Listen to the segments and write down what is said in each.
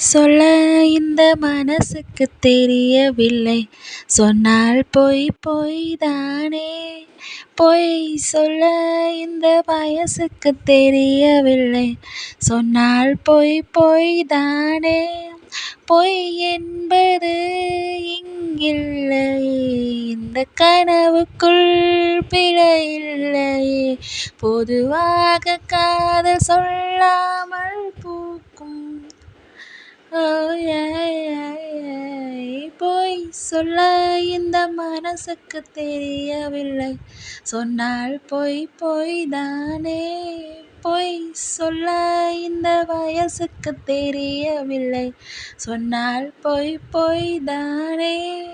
சொல்ல இந்த மனசுக்கு தெரியவில்லை. சொன்னால் பொய் பொய் தானே. பொய் சொல்ல இந்த வயசுக்கு தெரியவில்லை. சொன்னால் பொய் பொய் தானே. பொய் என்பது இங்கில்லையே. இந்த கனவுக்குள் பிழையில்லையே. பொதுவாக காதல் சொல்லாமல் பூக்கும். பொய் சொல்ல இந்த மனசுக்கு தெரியவில்லை. சொன்னால் பொய் பொய் தானே. பொய் சொல்ல இந்த வயசுக்கு தெரியவில்லை. சொன்னால் பொய் பொய் தானே.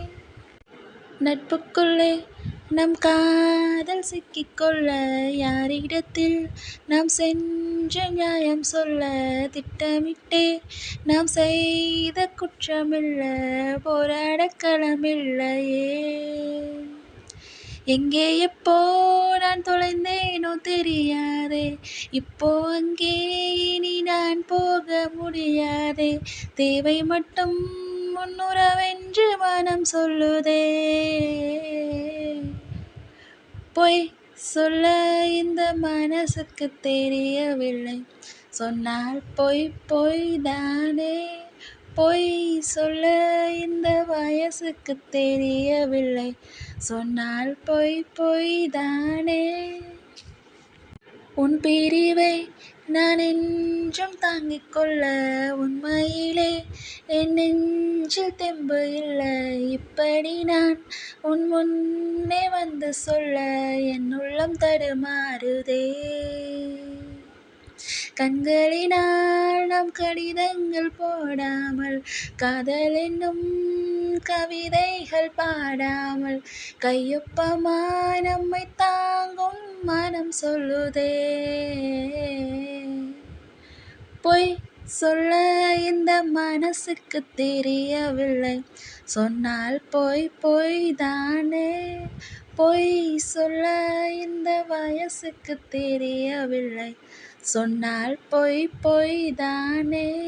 நட்புக்குள்ளே நம் காதல் சிக்கிக்கொள்ள யாரிடத்தில் நாம் சென்று நியாயம் சொல்ல? திட்டமிட்டே நாம் செய்த குற்றமில்ல, போராடக்களமில்லையே. எங்கே எப்போ நான் தொலைந்தேனோ தெரியாதே. இப்போ அங்கே இனி நான் போக முடியாதே. தேவை மட்டும் முன்னுறவென்று மனம் சொல்லுதே. பொய் சொல்ல இந்த மனசுக்கு தெரியவில்லை. சொன்னால் பொய் பொய் தானே. பொய் சொல்ல இந்த வயசுக்கு தெரியவில்லை. சொன்னால் பொய் பொய் தானே. உன் பிரிவை நான் என்றும் தாங்கிக் கொள்ள உண்மையிலே என் நெஞ்சில் தெம்பு இல்லை. இப்படி நான் உன் முன்னே வந்து சொல்ல என் உள்ளம் தடுமாறுதே. கண்களினால் நாம் கடிதங்கள் போடாமல், காதல் என்னும் கவிதைகள் பாடாமல், கையொப்பமாய் நம்மை தாங்கும் மனம் சொல்லுதே. பொய் சொல்ல இந்த மனசுக்கு தெரியவில்லை. சொன்னால் பொய் பொய் தானே. பொய் சொல்ல இந்த வயசுக்கு தெரியவில்லை. சொன்னால் பொய் பொய் தானே.